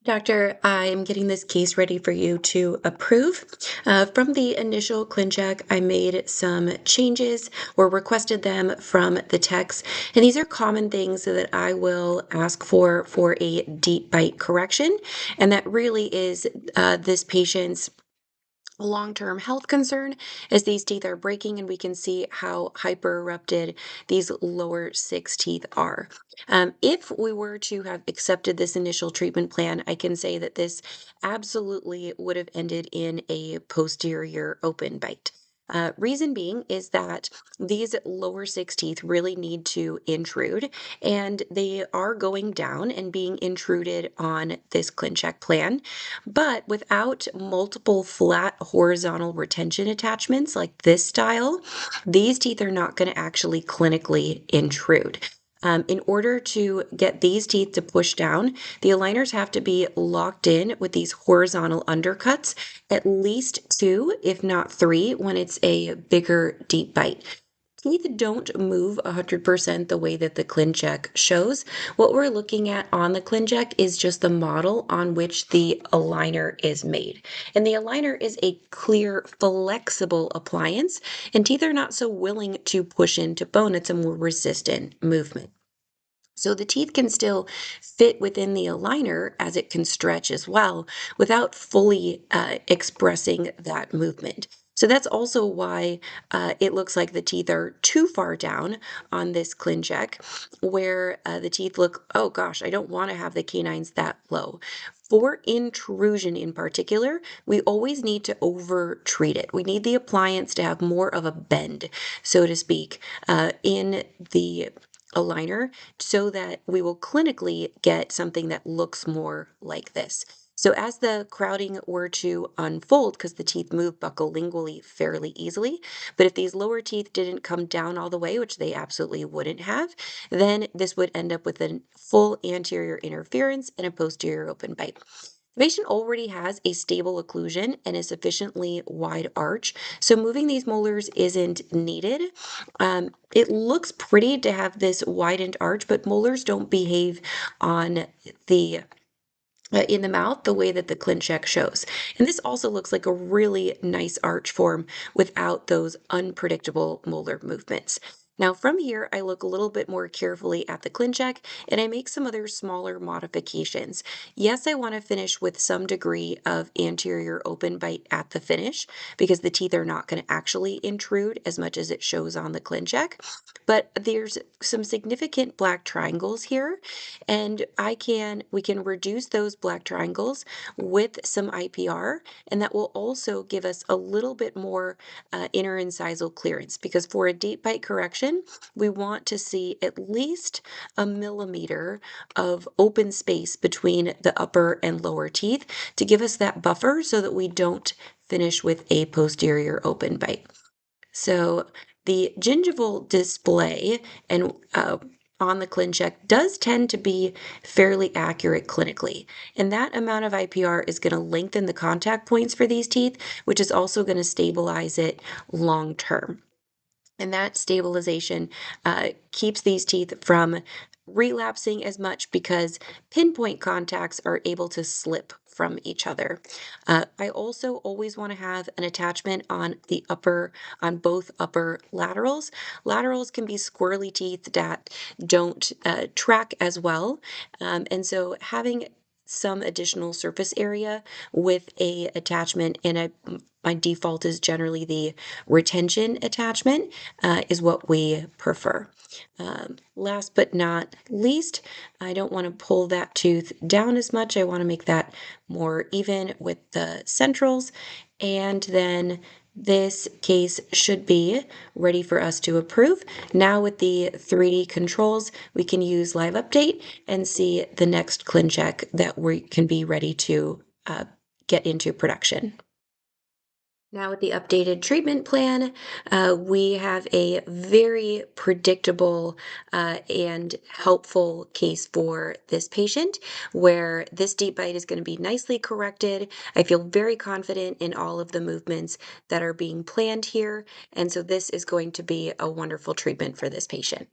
Doctor, I'm getting this case ready for you to approve. From the initial ClinCheck, I made some changes or requested them from the techs, and these are common things that I will ask for a deep bite correction, and that really is this patient's long-term health concern as these teeth are breaking and we can see how hyper erupted these lower six teeth are. If we were to have accepted this initial treatment plan, I can say that this absolutely would have ended in a posterior open bite. Reason being is that these lower six teeth really need to intrude, and they are going down and being intruded on this ClinCheck plan. But without multiple flat horizontal retention attachments like this style, these teeth are not going to actually clinically intrude. In order to get these teeth to push down, the aligners have to be locked in with these horizontal undercuts, at least two, if not three, when it's a bigger deep bite. Teeth don't move 100% the way that the ClinCheck shows. What we're looking at on the ClinCheck is just the model on which the aligner is made. And the aligner is a clear, flexible appliance, and teeth are not so willing to push into bone. It's a more resistant movement. So the teeth can still fit within the aligner as it can stretch as well without fully expressing that movement. So that's also why it looks like the teeth are too far down on this ClinCheck, where the teeth look, oh gosh, I don't want to have the canines that low. For intrusion in particular, we always need to over treat it. We need the appliance to have more of a bend, so to speak, in the aligner so that we will clinically get something that looks more like this. So as the crowding were to unfold, because the teeth move buccolingually fairly easily, but if these lower teeth didn't come down all the way, which they absolutely wouldn't have, then this would end up with a full anterior interference and a posterior open bite. The patient already has a stable occlusion and a sufficiently wide arch, so moving these molars isn't needed. It looks pretty to have this widened arch, but molars don't behave on the in the mouth the way that the ClinCheck shows. And this also looks like a really nice arch form without those unpredictable molar movements. Now from here, I look a little bit more carefully at the ClinCheck and I make some other smaller modifications. Yes, I want to finish with some degree of anterior open bite at the finish because the teeth are not going to actually intrude as much as it shows on the ClinCheck. But there's some significant black triangles here, and we can reduce those black triangles with some IPR, and that will also give us a little bit more inner incisal clearance, because for a deep bite correction, we want to see at least a millimeter of open space between the upper and lower teeth to give us that buffer so that we don't finish with a posterior open bite. So the gingival display and on the ClinCheck does tend to be fairly accurate clinically. And that amount of IPR is going to lengthen the contact points for these teeth, which is also going to stabilize it long term. And that stabilization keeps these teeth from relapsing as much because pinpoint contacts are able to slip from each other. I also always want to have an attachment on on both upper laterals. Laterals can be squirrely teeth that don't track as well. And so having some additional surface area with a attachment my default is generally the retention attachment is what we prefer. Last but not least, I don't want to pull that tooth down as much. I want to make that more even with the centrals. And then this case should be ready for us to approve. Now with the 3D controls, we can use Live Update and see the next ClinCheck that we can be ready to get into production. Now, with the updated treatment plan, we have a very predictable and helpful case for this patient where this deep bite is going to be nicely corrected. I feel very confident in all of the movements that are being planned here. And so this is going to be a wonderful treatment for this patient.